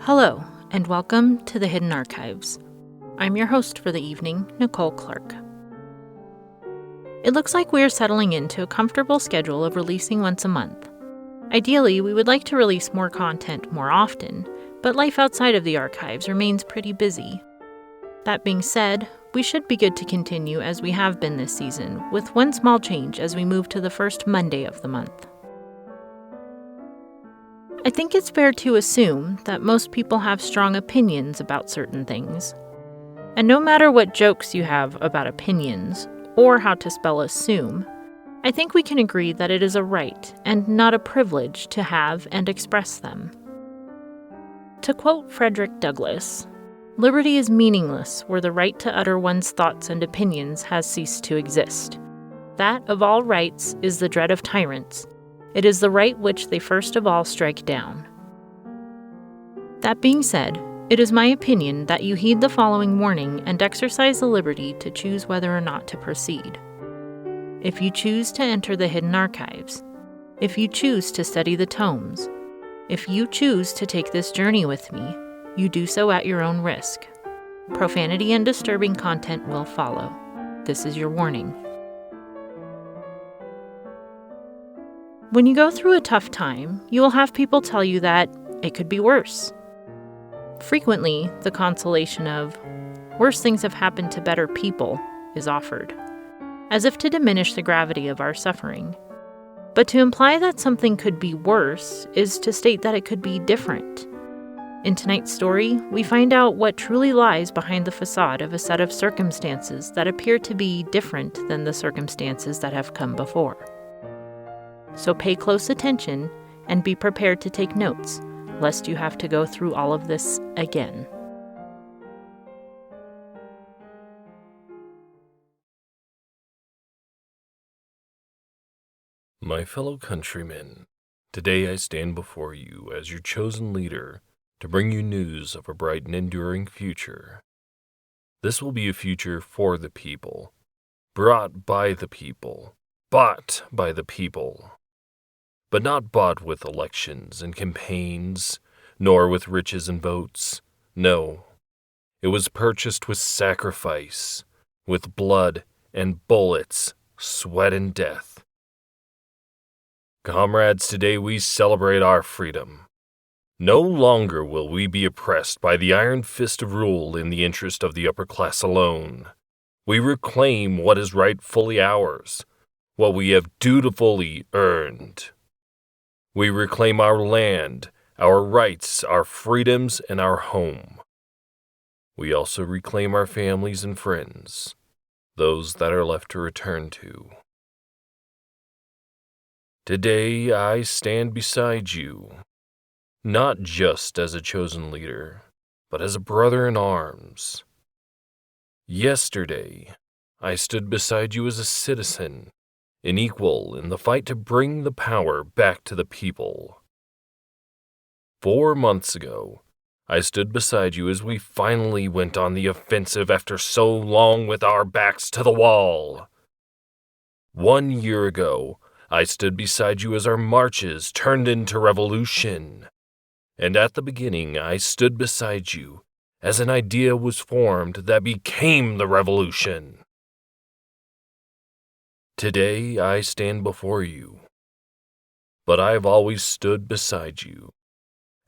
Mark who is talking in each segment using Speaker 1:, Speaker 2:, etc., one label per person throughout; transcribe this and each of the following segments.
Speaker 1: Hello, and welcome to the Hidden Archives. I'm your host for the evening, Nicole Clark. It looks like we are settling into a comfortable schedule of releasing once a month. Ideally, we would like to release more content more often, but life outside of the archives remains pretty busy. That being said, we should be good to continue as we have been this season, with one small change as we move to the first Monday of the month. I think it's fair to assume that most people have strong opinions about certain things. And no matter what jokes you have about opinions, or how to spell assume, I think we can agree that it is a right and not a privilege to have and express them. To quote Frederick Douglass, "Liberty is meaningless where the right to utter one's thoughts and opinions has ceased to exist. That of all rights is the dread of tyrants. It is the right which they first of all strike down." That being said, it is my opinion that you heed the following warning and exercise the liberty to choose whether or not to proceed. If you choose to enter the hidden archives, if you choose to study the tomes, if you choose to take this journey with me, you do so at your own risk. Profanity and disturbing content will follow. This is your warning. When you go through a tough time, you will have people tell you that it could be worse. Frequently, the consolation of, "worse things have happened to better people," is offered, as if to diminish the gravity of our suffering. But to imply that something could be worse is to state that it could be different. In tonight's story, we find out what truly lies behind the facade of a set of circumstances that appear to be different than the circumstances that have come before. So pay close attention and be prepared to take notes, lest you have to go through all of this again.
Speaker 2: My fellow countrymen, today I stand before you as your chosen leader to bring you news of a bright and enduring future. This will be a future for the people, brought by the people, bought by the people. But not bought with elections and campaigns, nor with riches and votes. No, it was purchased with sacrifice, with blood and bullets, sweat and death. Comrades, today we celebrate our freedom. No longer will we be oppressed by the iron fist of rule in the interest of the upper class alone. We reclaim what is rightfully ours, what we have dutifully earned. We reclaim our land, our rights, our freedoms, and our home. We also reclaim our families and friends, those that are left to return to. Today I stand beside you, not just as a chosen leader, but as a brother in arms. Yesterday, I stood beside you as a citizen, an equal in the fight to bring the power back to the people. 4 months ago, I stood beside you as we finally went on the offensive after so long with our backs to the wall. 1 year ago, I stood beside you as our marches turned into revolution. And at the beginning, I stood beside you as an idea was formed that became the revolution. Today I stand before you, but I have always stood beside you,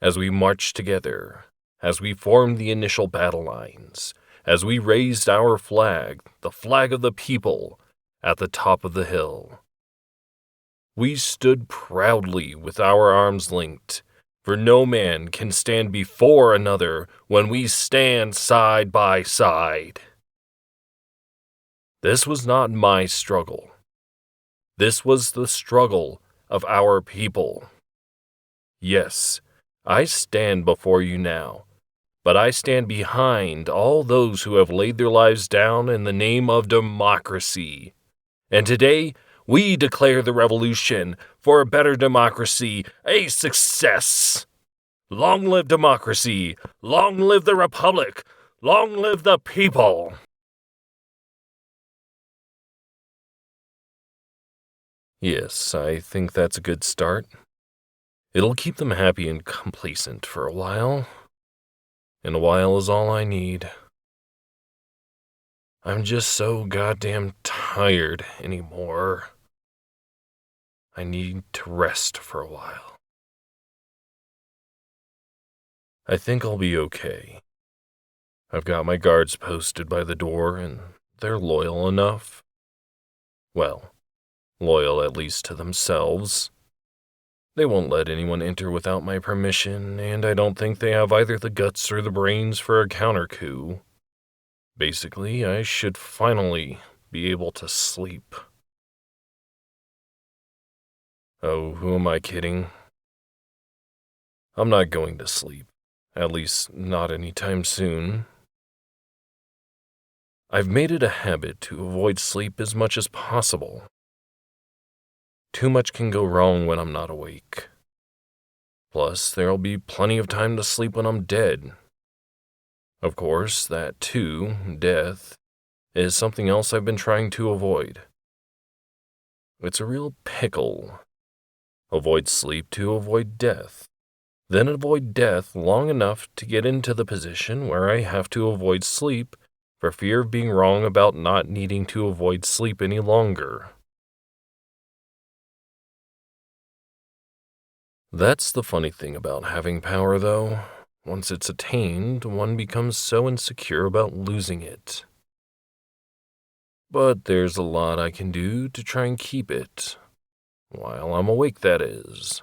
Speaker 2: as we marched together, as we formed the initial battle lines, as we raised our flag, the flag of the people, at the top of the hill. We stood proudly with our arms linked, for no man can stand before another when we stand side by side. This was not my struggle. This was the struggle of our people. Yes, I stand before you now, but I stand behind all those who have laid their lives down in the name of democracy. And today, we declare the revolution for a better democracy a success. Long live democracy! Long live the republic! Long live the people! Yes, I think that's a good start. It'll keep them happy and complacent for a while. and a while is all I need. I'm just so goddamn tired anymore. I need to rest for a while. I think I'll be okay. I've got my guards posted by the door, and they're loyal enough. Well, loyal at least to themselves. They won't let anyone enter without my permission, and I don't think they have either the guts or the brains for a counter coup. Basically, I should finally be able to sleep. Oh, who am I kidding? I'm not going to sleep. At least, not anytime soon. I've made it a habit to avoid sleep as much as possible. Too much can go wrong when I'm not awake. Plus, there'll be plenty of time to sleep when I'm dead. Of course, that too, death, is something else I've been trying to avoid. It's a real pickle. Avoid sleep to avoid death. Then avoid death long enough to get into the position where I have to avoid sleep for fear of being wrong about not needing to avoid sleep any longer. That's the funny thing about having power, though. Once it's attained, one becomes so insecure about losing it. But there's a lot I can do to try and keep it. While I'm awake, that is.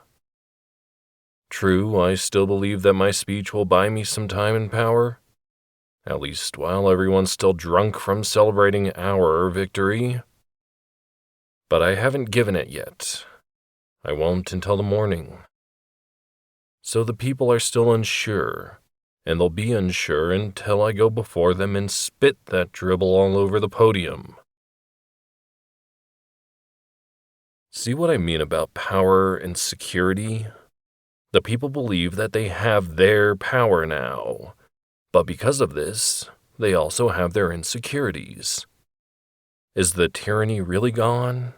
Speaker 2: True, I still believe that my speech will buy me some time and power. At least while everyone's still drunk from celebrating our victory. But I haven't given it yet. I won't until the morning. So the people are still unsure, and they'll be unsure until I go before them and spit that dribble all over the podium. See what I mean about power and security? The people believe that they have their power now, but because of this, they also have their insecurities. Is the tyranny really gone?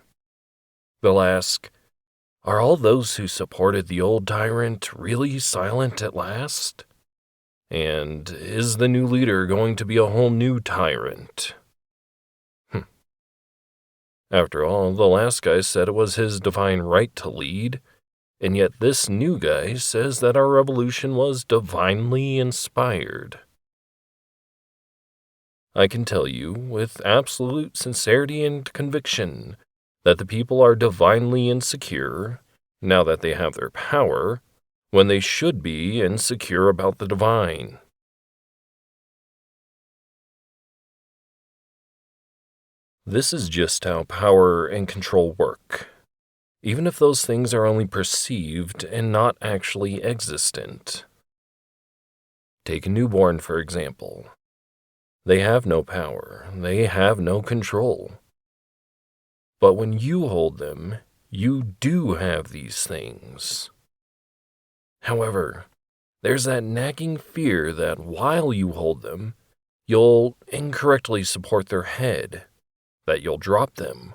Speaker 2: They'll ask, are all those who supported the old tyrant really silent at last? And is the new leader going to be a whole new tyrant? After all, the last guy said it was his divine right to lead, and yet this new guy says that our revolution was divinely inspired. I can tell you, with absolute sincerity and conviction, that the people are divinely insecure, now that they have their power, when they should be insecure about the divine. This is just how power and control work, even if those things are only perceived and not actually existent. Take a newborn, for example. They have no power, they have no control. But when you hold them, you do have these things. However, there's that nagging fear that while you hold them, you'll incorrectly support their head, that you'll drop them,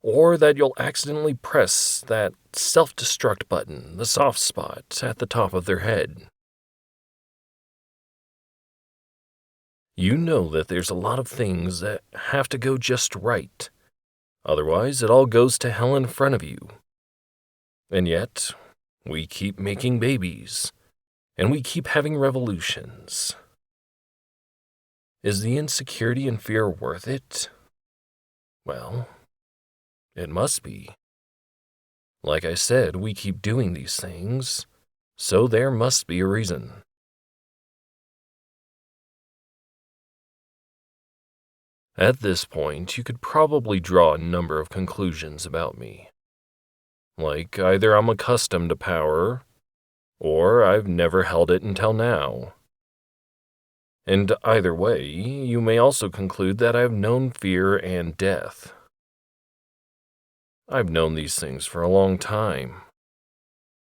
Speaker 2: or that you'll accidentally press that self-destruct button, the soft spot at the top of their head. You know that there's a lot of things that have to go just right. Otherwise, it all goes to hell in front of you. And yet, we keep making babies, and we keep having revolutions. Is the insecurity and fear worth it? Well, it must be. Like I said, we keep doing these things, so there must be a reason. At this point, you could probably draw a number of conclusions about me. Like either I'm accustomed to power, or I've never held it until now. And either way, you may also conclude that I've known fear and death. I've known these things for a long time.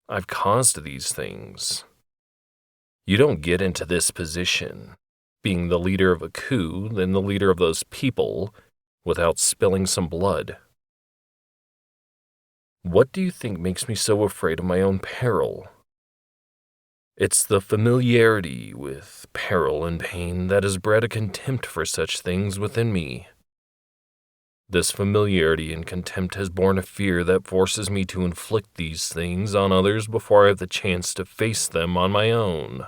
Speaker 2: I've caused these things. You don't get into this position, being the leader of a coup, then the leader of those people, without spilling some blood. What do you think makes me so afraid of my own peril? It's the familiarity with peril and pain that has bred a contempt for such things within me. This familiarity and contempt has borne a fear that forces me to inflict these things on others before I have the chance to face them on my own.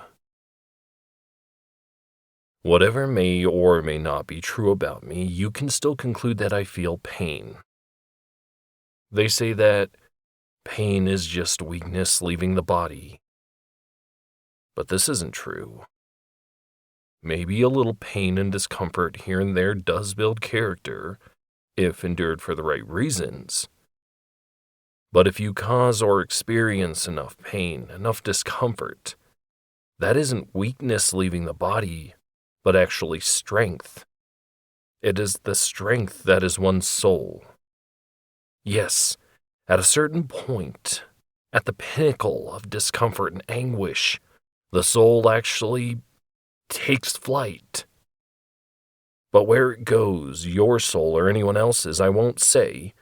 Speaker 2: Whatever may or may not be true about me, you can still conclude that I feel pain. They say that pain is just weakness leaving the body. But this isn't true. Maybe a little pain and discomfort here and there does build character, if endured for the right reasons. But if you cause or experience enough pain, enough discomfort, that isn't weakness leaving the body, but actually strength. It is the strength that is one's soul. Yes, at a certain point, at the pinnacle of discomfort and anguish, the soul actually takes flight. But where it goes, your soul or anyone else's, I won't say,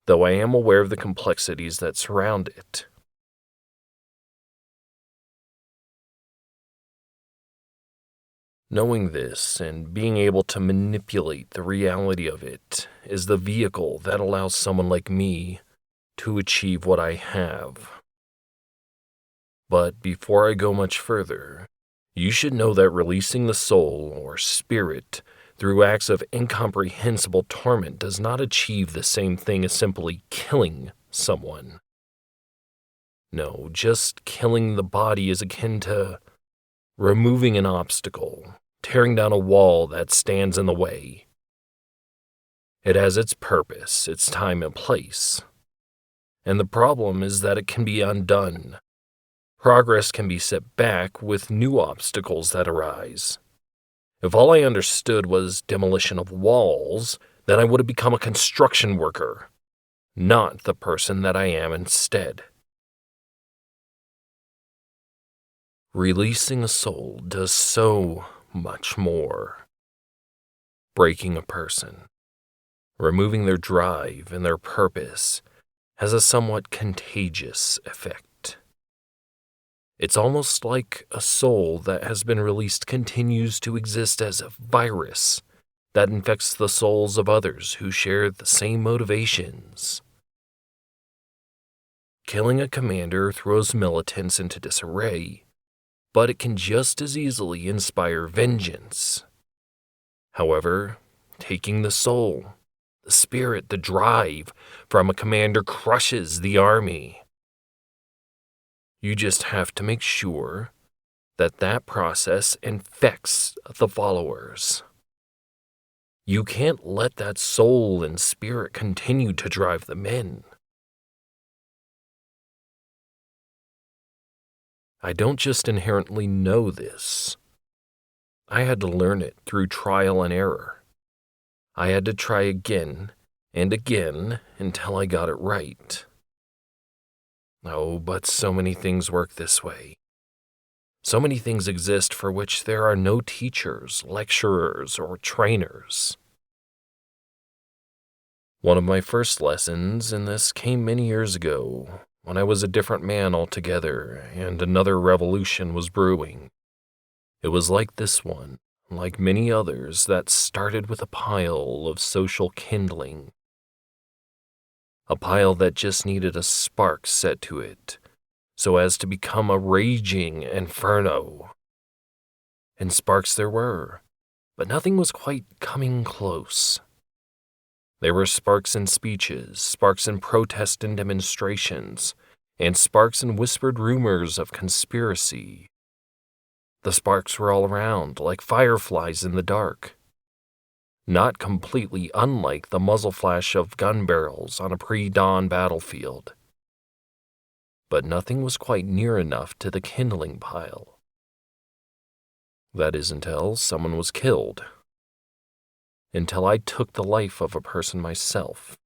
Speaker 2: though I am aware of the complexities that surround it. Knowing this and being able to manipulate the reality of it is the vehicle that allows someone like me to achieve what I have. But before I go much further, you should know that releasing the soul or spirit through acts of incomprehensible torment does not achieve the same thing as simply killing someone. No, just killing the body is akin to removing an obstacle, tearing down a wall that stands in the way. It has its purpose, its time and place. And the problem is that it can be undone. Progress can be set back with new obstacles that arise. If all I understood was demolition of walls, then I would have become a construction worker, not the person that I am instead. Releasing a soul does so much more. Breaking a person, removing their drive and their purpose, has a somewhat contagious effect. It's almost like a soul that has been released continues to exist as a virus that infects the souls of others who share the same motivations. Killing a commander throws militants into disarray, but it can just as easily inspire vengeance. However, taking the soul, the spirit, the drive from a commander crushes the army. You just have to make sure that process infects the followers. You can't let that soul and spirit continue to drive the men. I don't just inherently know this. I had to learn it through trial and error. I had to try again and again until I got it right. Oh, but so many things work this way. So many things exist for which there are no teachers, lecturers, or trainers. One of my first lessons in this came many years ago, when I was a different man altogether and another revolution was brewing. It was like this one, like many others that started with a pile of social kindling. A pile that just needed a spark set to it, so as to become a raging inferno. And sparks there were, but nothing was quite coming close. There were sparks in speeches, sparks in protest and demonstrations, and sparks in whispered rumors of conspiracy. The sparks were all around, like fireflies in the dark. Not completely unlike the muzzle flash of gun barrels on a pre-dawn battlefield. But nothing was quite near enough to the kindling pile. That is until someone was killed. Until I took the life of a person myself.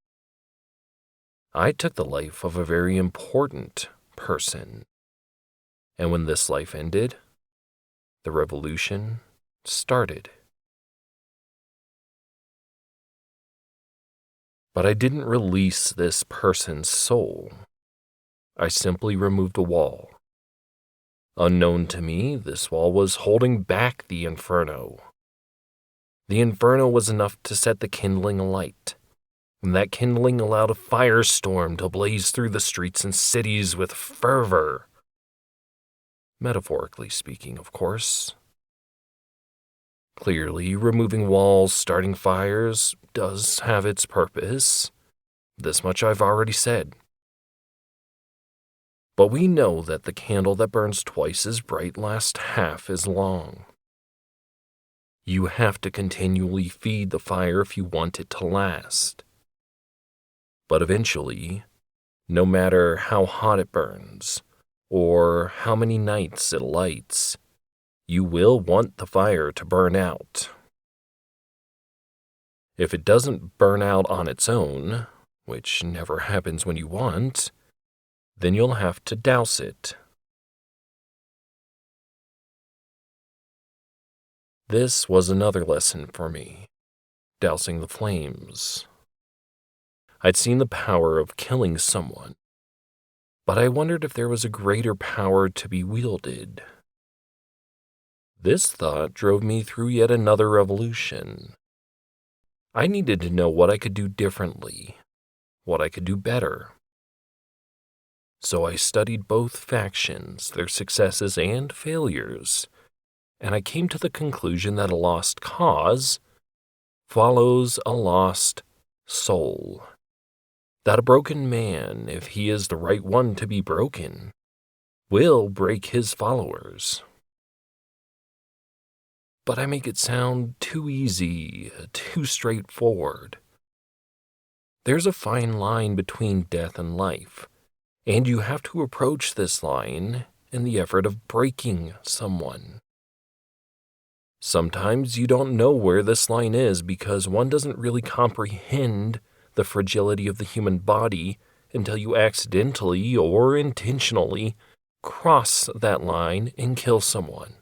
Speaker 2: I took the life of a very important person. And when this life ended, the revolution started. But I didn't release this person's soul. I simply removed a wall. Unknown to me, this wall was holding back the inferno. The inferno was enough to set the kindling alight, and that kindling allowed a firestorm to blaze through the streets and cities with fervor. Metaphorically speaking, of course. Clearly, removing walls, starting fires, does have its purpose. This much I've already said. But we know that the candle that burns twice as bright lasts half as long. You have to continually feed the fire if you want it to last. But eventually, no matter how hot it burns, or how many nights it lights, you will want the fire to burn out. If it doesn't burn out on its own, which never happens when you want, then you'll have to douse it. This was another lesson for me, dousing the flames. I'd seen the power of killing someone, but I wondered if there was a greater power to be wielded. This thought drove me through yet another revolution. I needed to know what I could do differently, what I could do better. So I studied both factions, their successes and failures, and I came to the conclusion that a lost cause follows a lost soul. That a broken man, if he is the right one to be broken, will break his followers. But I make it sound too easy, too straightforward. There's a fine line between death and life, and you have to approach this line in the effort of breaking someone. Sometimes you don't know where this line is because one doesn't really comprehend the fragility of the human body until you accidentally or intentionally cross that line and kill someone.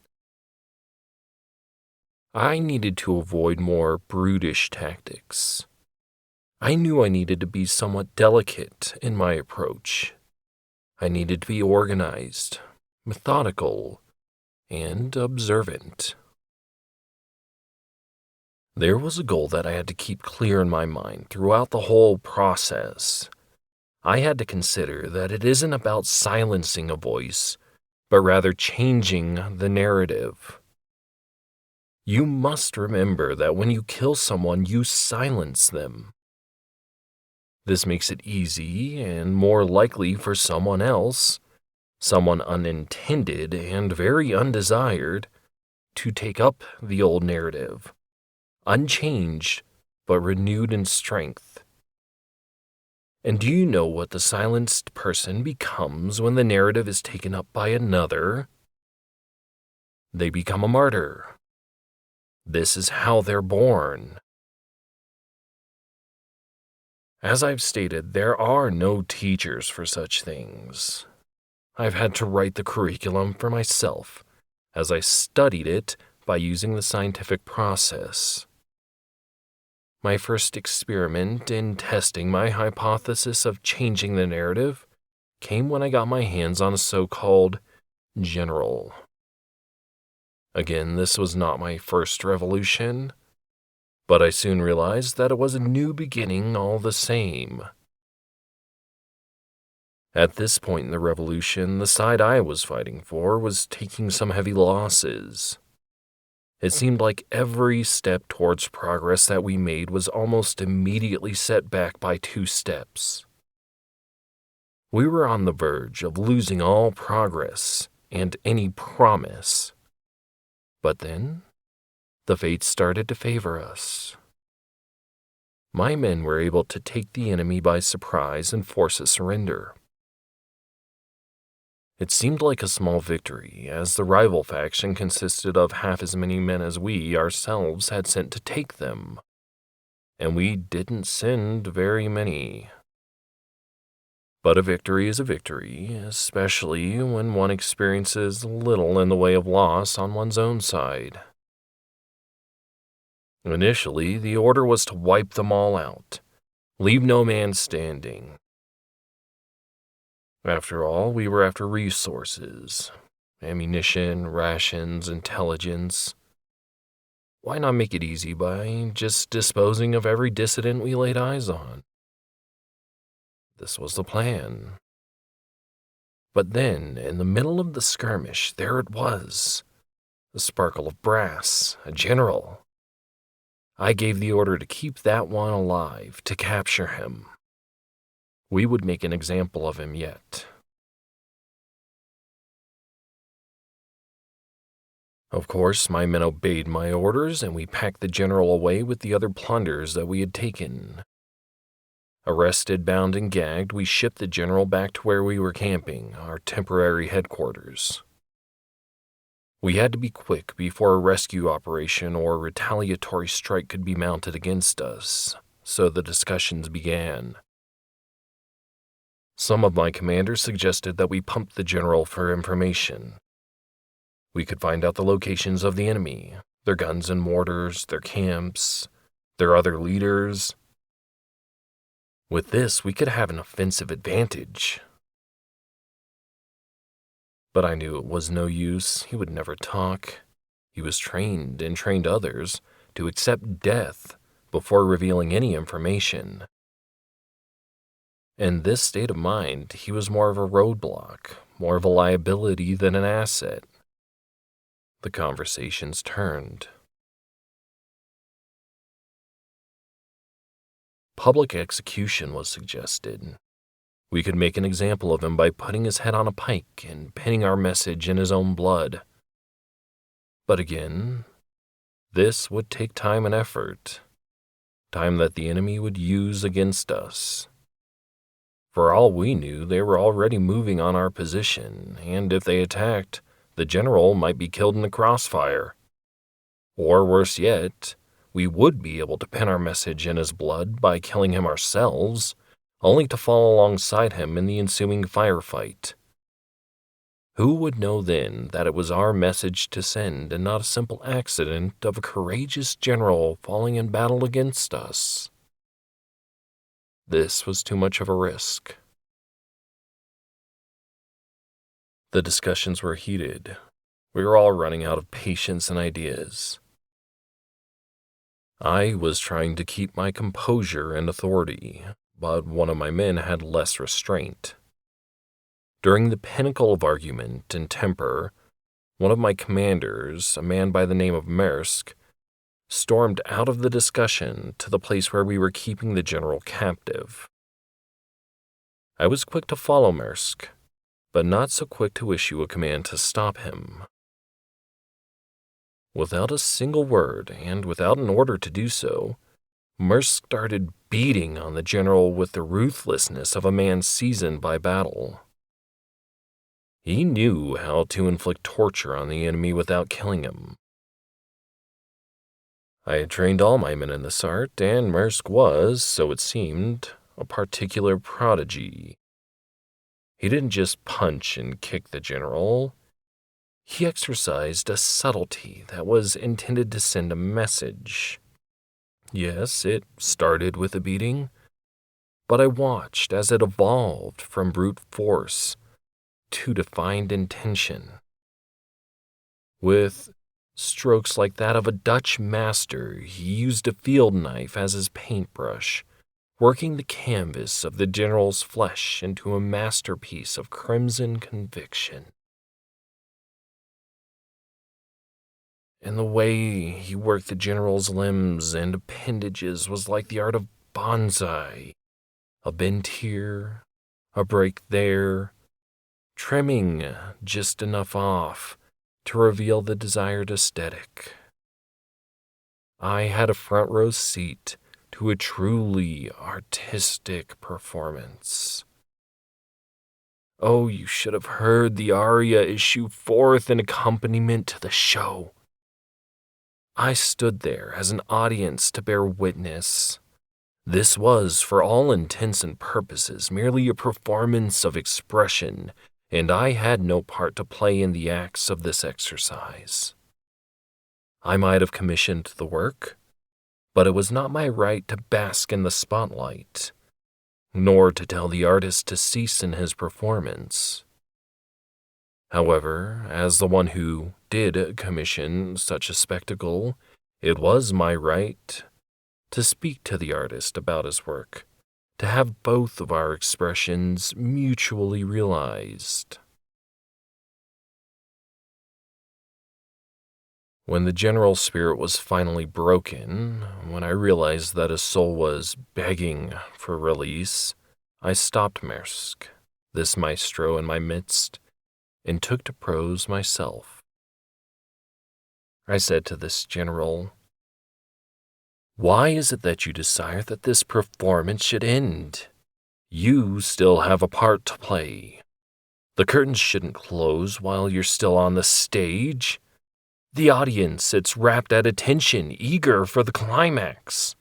Speaker 2: I needed to avoid more brutish tactics. I knew I needed to be somewhat delicate in my approach. I needed to be organized, methodical, and observant. There was a goal that I had to keep clear in my mind throughout the whole process. I had to consider that it isn't about silencing a voice, but rather changing the narrative. You must remember that when you kill someone, you silence them. This makes it easy and more likely for someone else, someone unintended and very undesired, to take up the old narrative, unchanged but renewed in strength. And do you know what the silenced person becomes when the narrative is taken up by another? They become a martyr. This is how they're born. As I've stated, there are no teachers for such things. I've had to write the curriculum for myself, as I studied it by using the scientific process. My first experiment in testing my hypothesis of changing the narrative came when I got my hands on a so-called general. Again, this was not my first revolution, but I soon realized that it was a new beginning all the same. At this point in the revolution, the side I was fighting for was taking some heavy losses. It seemed like every step towards progress that we made was almost immediately set back by 2 steps. We were on the verge of losing all progress and any promise. But then, the fates started to favor us. My men were able to take the enemy by surprise and force a surrender. It seemed like a small victory, as the rival faction consisted of half as many men as we ourselves had sent to take them, and we didn't send very many. But a victory is a victory, especially when one experiences little in the way of loss on one's own side. Initially, the order was to wipe them all out, leave no man standing. After all, we were after resources, ammunition, rations, intelligence. Why not make it easy by just disposing of every dissident we laid eyes on? This was the plan. But then, in the middle of the skirmish, there it was. A sparkle of brass, a general. I gave the order to keep that one alive, to capture him. We would make an example of him yet. Of course, my men obeyed my orders, and we packed the general away with the other plunders that we had taken. Arrested, bound, and gagged, we shipped the general back to where we were camping, our temporary headquarters. We had to be quick before a rescue operation or retaliatory strike could be mounted against us, so the discussions began. Some of my commanders suggested that we pump the general for information. We could find out the locations of the enemy, their guns and mortars, their camps, their other leaders. With this, we could have an offensive advantage. But I knew it was no use. He would never talk. He was trained and trained others to accept death before revealing any information. In this state of mind, he was more of a roadblock, more of a liability than an asset. The conversations turned. Public execution was suggested. We could make an example of him by putting his head on a pike and pinning our message in his own blood. But again, this would take time and effort, time that the enemy would use against us. For all we knew, they were already moving on our position, and if they attacked, the general might be killed in the crossfire. Or worse yet, we would be able to pin our message in his blood by killing him ourselves, only to fall alongside him in the ensuing firefight. Who would know then that it was our message to send and not a simple accident of a courageous general falling in battle against us? This was too much of a risk. The discussions were heated. We were all running out of patience and ideas. I was trying to keep my composure and authority, but one of my men had less restraint. During the pinnacle of argument and temper, one of my commanders, a man by the name of Maersk, stormed out of the discussion to the place where we were keeping the general captive. I was quick to follow Maersk, but not so quick to issue a command to stop him. Without a single word and without an order to do so, Maersk started beating on the general with the ruthlessness of a man seasoned by battle. He knew how to inflict torture on the enemy without killing him. I had trained all my men in this art, and Maersk was, so it seemed, a particular prodigy. He didn't just punch and kick the general. He exercised a subtlety that was intended to send a message. Yes, it started with a beating, but I watched as it evolved from brute force to defined intention. With strokes like that of a Dutch master, he used a field knife as his paintbrush, working the canvas of the general's flesh into a masterpiece of crimson conviction. And the way he worked the general's limbs and appendages was like the art of bonsai. A bend here, a break there, trimming just enough off to reveal the desired aesthetic. I had a front row seat to a truly artistic performance. Oh, you should have heard the aria issue forth in accompaniment to the show. I stood there as an audience to bear witness. This was, for all intents and purposes, merely a performance of expression, and I had no part to play in the acts of this exercise. I might have commissioned the work, but it was not my right to bask in the spotlight, nor to tell the artist to cease in his performance. However, as the one who did commission such a spectacle, it was my right to speak to the artist about his work, to have both of our expressions mutually realized. When the general spirit was finally broken, when I realized that his soul was begging for release, I stopped Maersk, this maestro in my midst, and took to prose myself. I said to this general, "Why is it that you desire that this performance should end? You still have a part to play. The curtains shouldn't close while you're still on the stage. The audience sits rapt at attention, eager for the climax.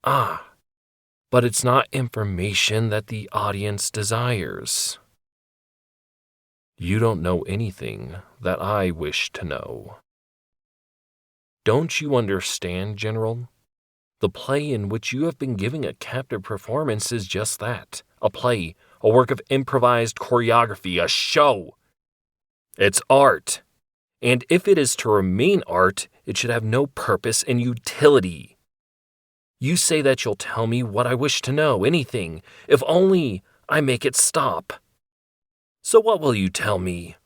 Speaker 2: Ah, but it's not information that the audience desires. You don't know anything that I wish to know. Don't you understand, General? The play in which you have been giving a captive performance is just that, a play, a work of improvised choreography, a show. It's art. And if it is to remain art, it should have no purpose and utility. You say that you'll tell me what I wish to know, anything, if only I make it stop. So what will you tell me?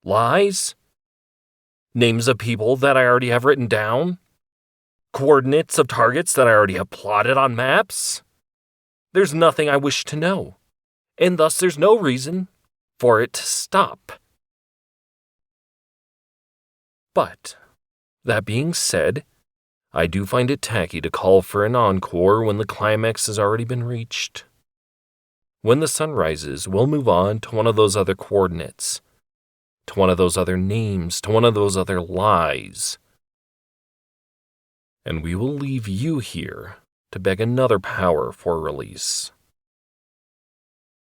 Speaker 2: Lies? Names of people that I already have written down? Coordinates of targets that I already have plotted on maps? There's nothing I wish to know, and thus there's no reason for it to stop. But, that being said, I do find it tacky to call for an encore when the climax has already been reached. When the sun rises, we'll move on to one of those other coordinates, to one of those other names, to one of those other lies. And we will leave you here to beg another power for release.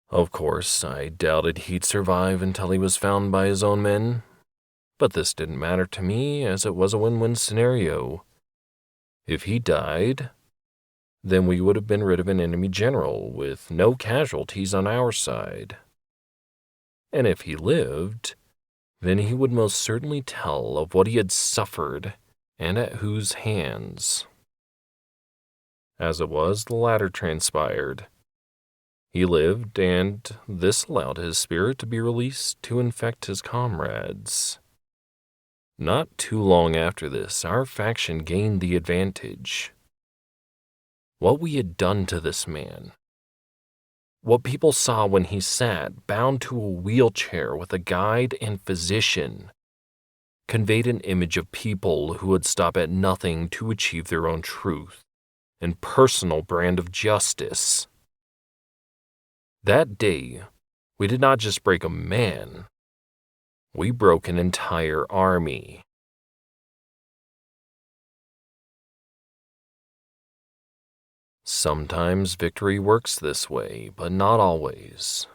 Speaker 2: Of course, I doubted he'd survive until he was found by his own men. But this didn't matter to me, as it was a win-win scenario. If he died, then we would have been rid of an enemy general with no casualties on our side. And if he lived, then he would most certainly tell of what he had suffered and at whose hands. As it was, the latter transpired. He lived, and this allowed his spirit to be released to infect his comrades. Not too long after this, our faction gained the advantage. What we had done to this man, what people saw when he sat bound to a wheelchair with a guide and physician, conveyed an image of people who would stop at nothing to achieve their own truth and personal brand of justice. That day, we did not just break a man, we broke an entire army. Sometimes victory works this way, but not always.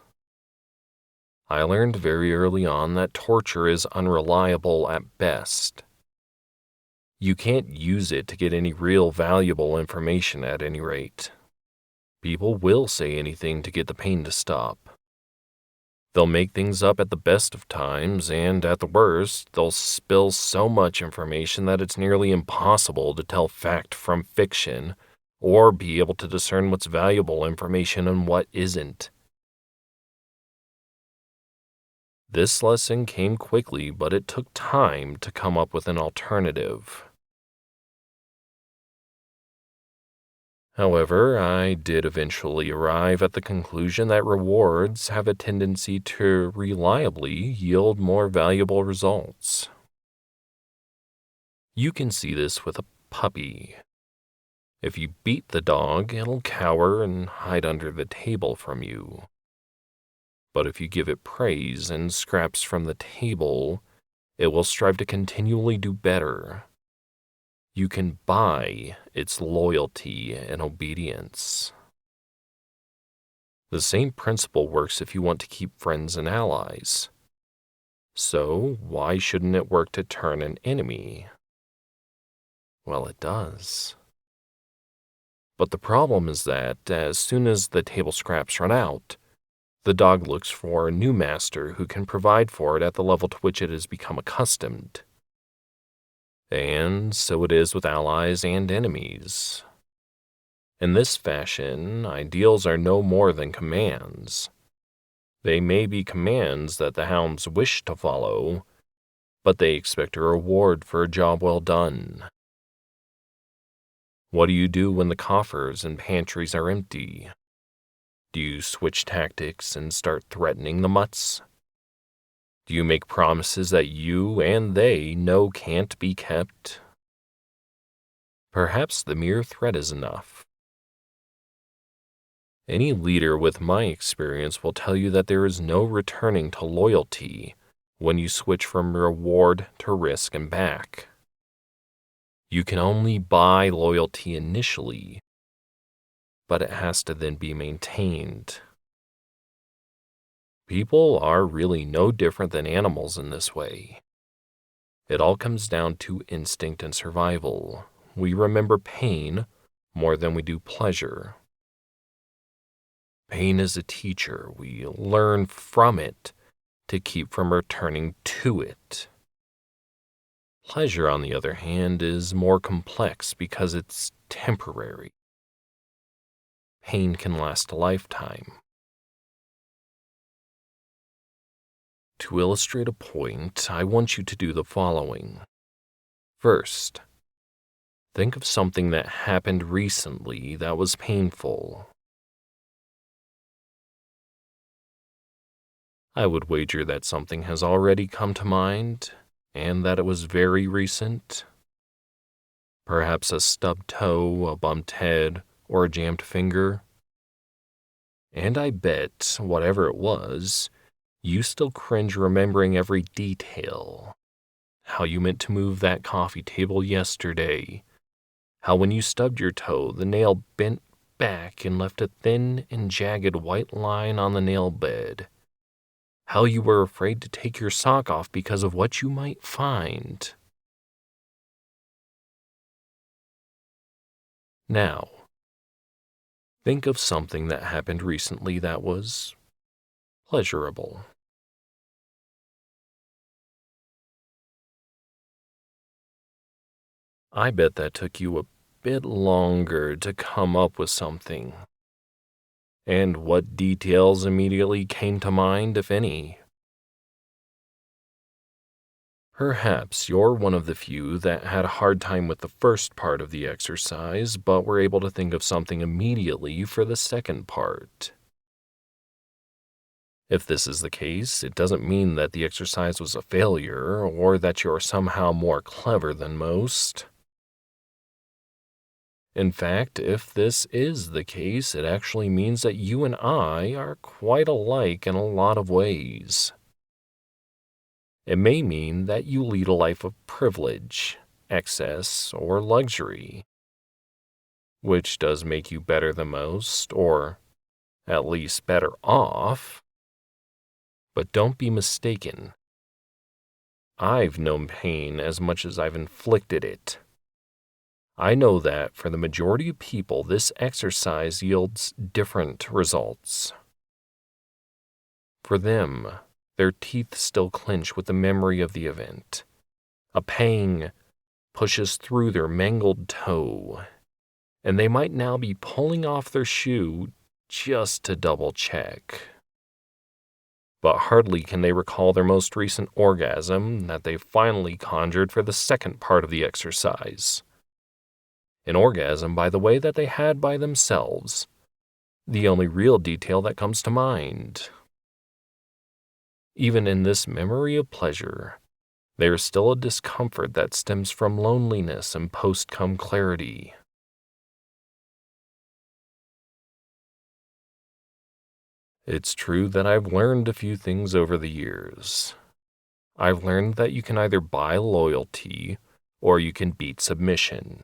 Speaker 2: I learned very early on that torture is unreliable at best. You can't use it to get any real valuable information at any rate. People will say anything to get the pain to stop. They'll make things up at the best of times, and at the worst, they'll spill so much information that it's nearly impossible to tell fact from fiction, or be able to discern what's valuable information and what isn't. This lesson came quickly, but it took time to come up with an alternative. However, I did eventually arrive at the conclusion that rewards have a tendency to reliably yield more valuable results. You can see this with a puppy. If you beat the dog, it'll cower and hide under the table from you. But if you give it praise and scraps from the table, it will strive to continually do better. You can buy its loyalty and obedience. The same principle works if you want to keep friends and allies. So, why shouldn't it work to turn an enemy? Well, it does. But the problem is that as soon as the table scraps run out, the dog looks for a new master who can provide for it at the level to which it has become accustomed. And so it is with allies and enemies. In this fashion, ideals are no more than commands. They may be commands that the hounds wish to follow, but they expect a reward for a job well done. What do you do when the coffers and pantries are empty? Do you switch tactics and start threatening the mutts? Do you make promises that you and they know can't be kept? Perhaps the mere threat is enough. Any leader with my experience will tell you that there is no returning to loyalty when you switch from reward to risk and back. You can only buy loyalty initially, but it has to then be maintained. People are really no different than animals in this way. It all comes down to instinct and survival. We remember pain more than we do pleasure. Pain is a teacher. We learn from it to keep from returning to it. Pleasure, on the other hand, is more complex because it's temporary. Pain can last a lifetime. To illustrate a point, I want you to do the following. First, think of something that happened recently that was painful. I would wager that something has already come to mind, and that it was very recent. Perhaps a stubbed toe, a bumped head, or a jammed finger. And I bet, whatever it was, you still cringe remembering every detail. How you meant to move that coffee table yesterday. How when you stubbed your toe, the nail bent back and left a thin and jagged white line on the nail bed. How you were afraid to take your sock off because of what you might find. Now, think of something that happened recently that was pleasurable. I bet that took you a bit longer to come up with something. And what details immediately came to mind, if any? Perhaps you're one of the few that had a hard time with the first part of the exercise, but were able to think of something immediately for the second part. If this is the case, it doesn't mean that the exercise was a failure or that you're somehow more clever than most. In fact, if this is the case, it actually means that you and I are quite alike in a lot of ways. It may mean that you lead a life of privilege, excess, or luxury, which does make you better than most, or at least better off. But don't be mistaken. I've known pain as much as I've inflicted it. I know that for the majority of people, this exercise yields different results. For them, their teeth still clench with the memory of the event. A pang pushes through their mangled toe, and they might now be pulling off their shoe just to double check. But hardly can they recall their most recent orgasm that they finally conjured for the second part of the exercise. An orgasm, by the way, that they had by themselves. The only real detail that comes to mind. Even in this memory of pleasure, there is still a discomfort that stems from loneliness and post-cum clarity. It's true that I've learned a few things over the years. I've learned that you can either buy loyalty or you can beat submission.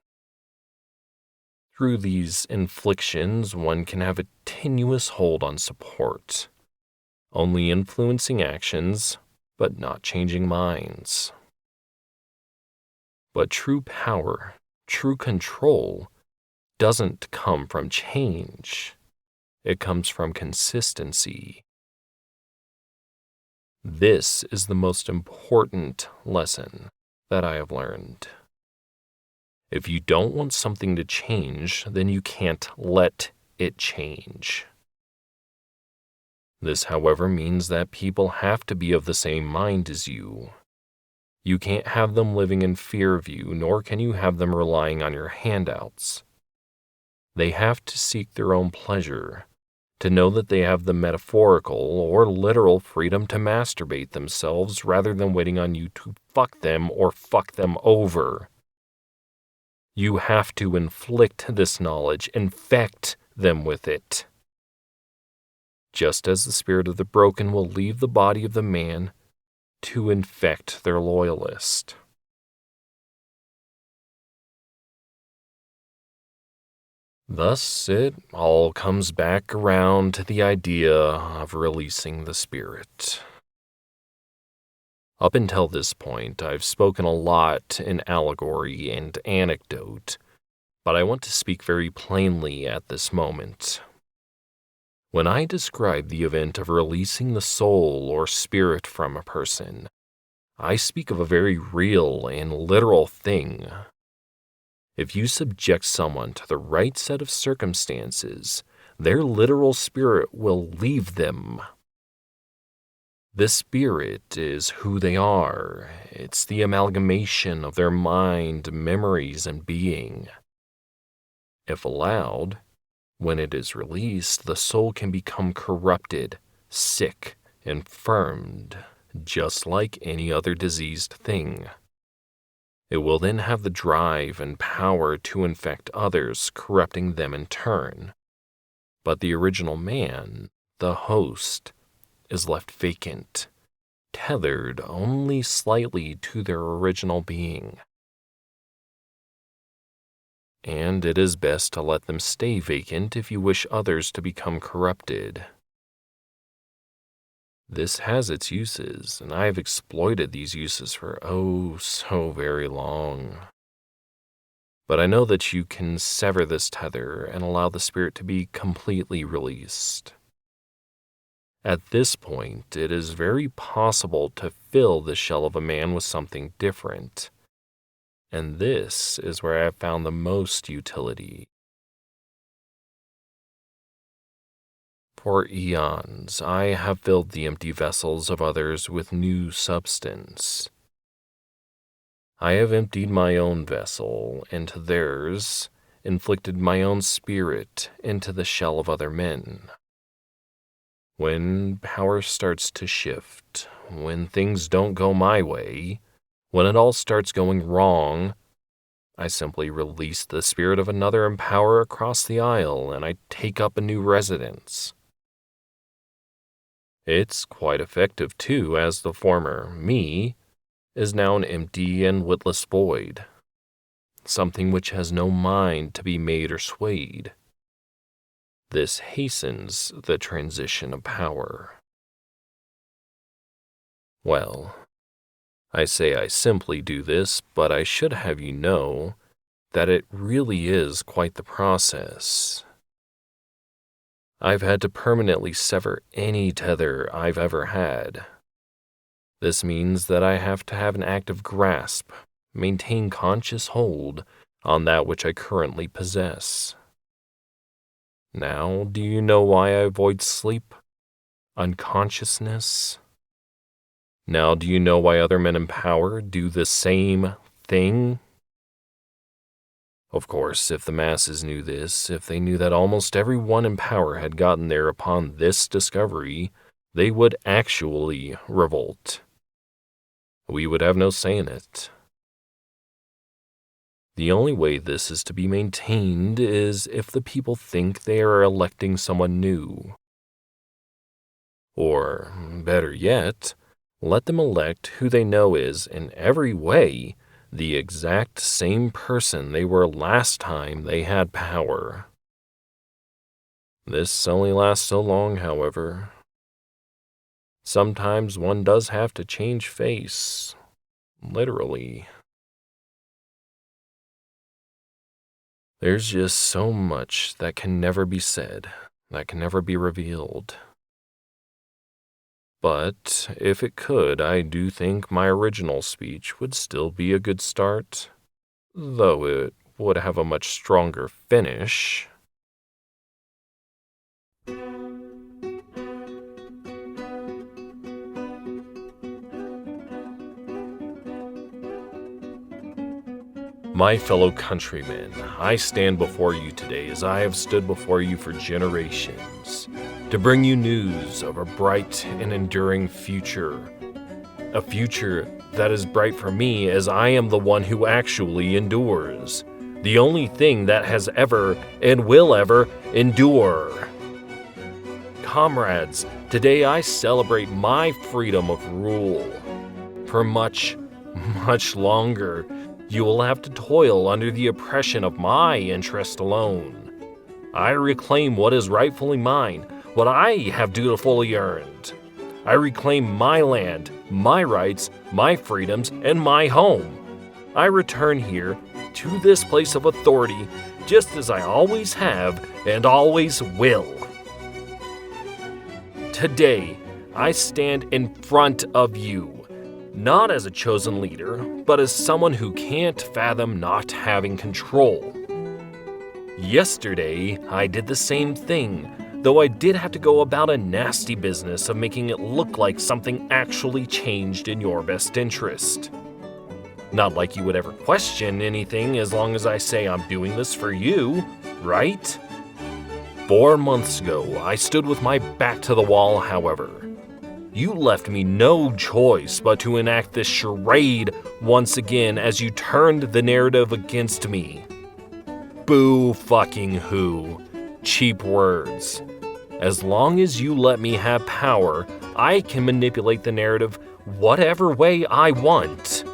Speaker 2: Through these inflictions, one can have a tenuous hold on support, only influencing actions, but not changing minds. But true power, true control, doesn't come from change. It comes from consistency. This is the most important lesson that I have learned. If you don't want something to change, then you can't let it change. This, however, means that people have to be of the same mind as you. You can't have them living in fear of you, nor can you have them relying on your handouts. They have to seek their own pleasure, to know that they have the metaphorical or literal freedom to masturbate themselves rather than waiting on you to fuck them or fuck them over. You have to inflict this knowledge, infect them with it. Just as the spirit of the broken will leave the body of the man to infect their loyalist. Thus, it all comes back around to the idea of releasing the spirit. Up until this point, I've spoken a lot in allegory and anecdote, but I want to speak very plainly at this moment. When I describe the event of releasing the soul or spirit from a person, I speak of a very real and literal thing. If you subject someone to the right set of circumstances, their literal spirit will leave them. The spirit is who they are. It's the amalgamation of their mind, memories, and being. If allowed, when it is released, the soul can become corrupted, sick, infirmed, just like any other diseased thing. It will then have the drive and power to infect others, corrupting them in turn. But the original man, the host, is left vacant, tethered only slightly to their original being. And it is best to let them stay vacant if you wish others to become corrupted. This has its uses, and I have exploited these uses for oh so very long. But I know that you can sever this tether and allow the spirit to be completely released. At this point, it is very possible to fill the shell of a man with something different. And this is where I have found the most utility. For eons, I have filled the empty vessels of others with new substance. I have emptied my own vessel into theirs, inflicted my own spirit into the shell of other men. When power starts to shift, when things don't go my way, when it all starts going wrong, I simply release the spirit of another in power across the aisle and I take up a new residence. It's quite effective too, as the former me is now an empty and witless void, something which has no mind to be made or swayed. This hastens the transition of power. Well, I say I simply do this, but I should have you know that it really is quite the process. I've had to permanently sever any tether I've ever had. This means that I have to have an active grasp, maintain conscious hold on that which I currently possess. Now, do you know why I avoid sleep? Unconsciousness? Now, do you know why other men in power do the same thing? Of course, if the masses knew this, if they knew that almost everyone in power had gotten there upon this discovery, they would actually revolt. We would have no say in it. The only way this is to be maintained is if the people think they are electing someone new. Or, better yet, let them elect who they know is, in every way, the exact same person they were last time they had power. This only lasts so long, however. Sometimes one does have to change face, literally. There's just so much that can never be said, that can never be revealed. But if it could, I do think my original speech would still be a good start, though it would have a much stronger finish. My fellow countrymen, I stand before you today as I have stood before you for generations, to bring you news of a bright and enduring future. A future that is bright for me as I am the one who actually endures. The only thing that has ever and will ever endure. Comrades, today I celebrate my freedom of rule. For much, much longer, you will have to toil under the oppression of my interest alone. I reclaim what is rightfully mine, what I have dutifully earned. I reclaim my land, my rights, my freedoms, and my home. I return here to this place of authority just as I always have and always will. Today, I stand in front of you, not as a chosen leader, but as someone who can't fathom not having control. Yesterday, I did the same thing, though I did have to go about a nasty business of making it look like something actually changed in your best interest. Not like you would ever question anything as long as I say I'm doing this for you, right? 4 months ago, I stood with my back to the wall, however. You left me no choice but to enact this charade once again as you turned the narrative against me. Boo fucking who. Cheap words. As long as you let me have power, I can manipulate the narrative whatever way I want.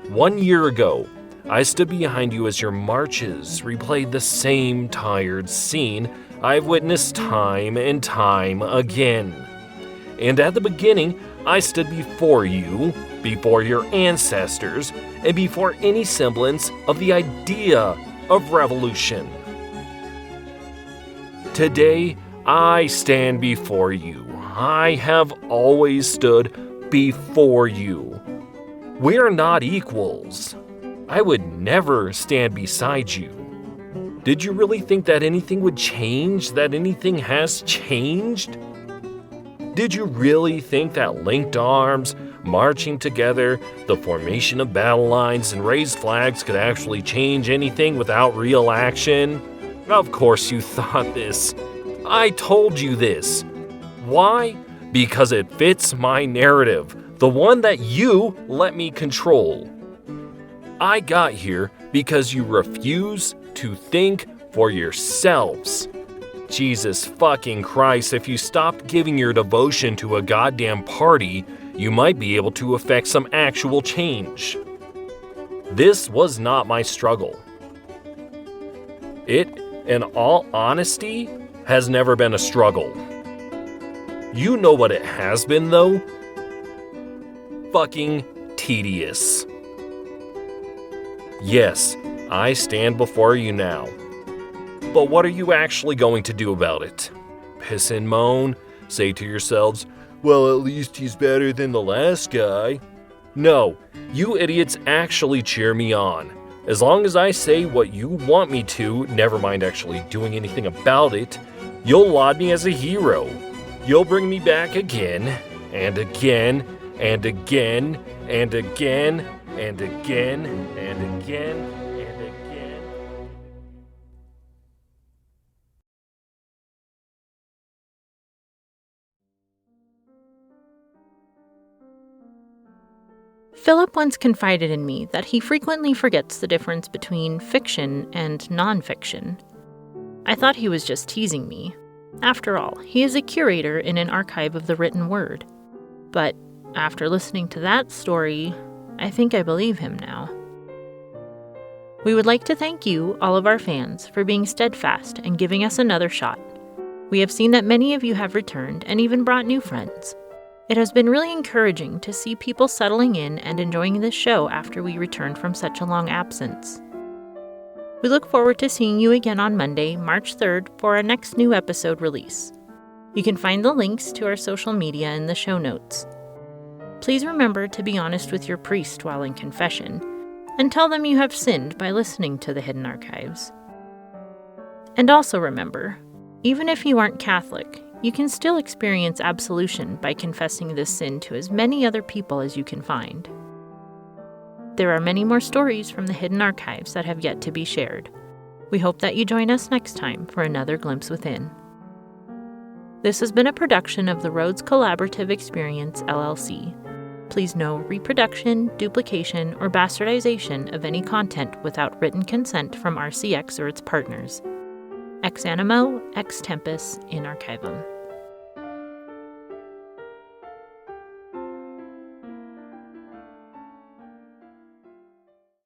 Speaker 2: 1 year ago, I stood behind you as your marches replayed the same tired scene I've witnessed time and time again. And at the beginning, I stood before you, before your ancestors, and before any semblance of the idea of revolution. Today, I stand before you. I have always stood before you. We're not equals. I would never stand beside you. Did you really think that anything would change, that anything has changed? Did you really think that linked arms, marching together, the formation of battle lines, and raised flags could actually change anything without real action? Of course you thought this. I told you this. Why? Because it fits my narrative, the one that you let me control. I got here because you refuse to think for yourselves. Jesus fucking Christ, if you stopped giving your devotion to a goddamn party, you might be able to effect some actual change. This was not my struggle. It, in all honesty, has never been a struggle. You know what it has been, though? Fucking tedious. Yes, I stand before you now. But what are you actually going to do about it? Piss and moan? Say to yourselves, well, at least he's better than the last guy. No, you idiots actually cheer me on. As long as I say what you want me to, never mind actually doing anything about it, you'll laud me as a hero. You'll bring me back again, and again, and again, and again, and again, and again, and again.
Speaker 1: Philip once confided in me that he frequently forgets the difference between fiction and nonfiction. I thought he was just teasing me. After all, he is a curator in an archive of the written word. But after listening to that story, I think I believe him now. We would like to thank you, all of our fans, for being steadfast and giving us another shot. We have seen that many of you have returned and even brought new friends. It has been really encouraging to see people settling in and enjoying this show after we returned from such a long absence. We look forward to seeing you again on Monday, March 3rd, for our next new episode release. You can find the links to our social media in the show notes. Please remember to be honest with your priest while in confession, and tell them you have sinned by listening to the Hidden Archives. And also remember, even if you aren't Catholic, you can still experience absolution by confessing this sin to as many other people as you can find. There are many more stories from the Hidden Archives that have yet to be shared. We hope that you join us next time for another glimpse within. This has been a production of the Rhodes Collaborative Experience LLC. Please no reproduction, duplication, or bastardization of any content without written consent from RCX or its partners. Ex animo, ex tempus, in archivum.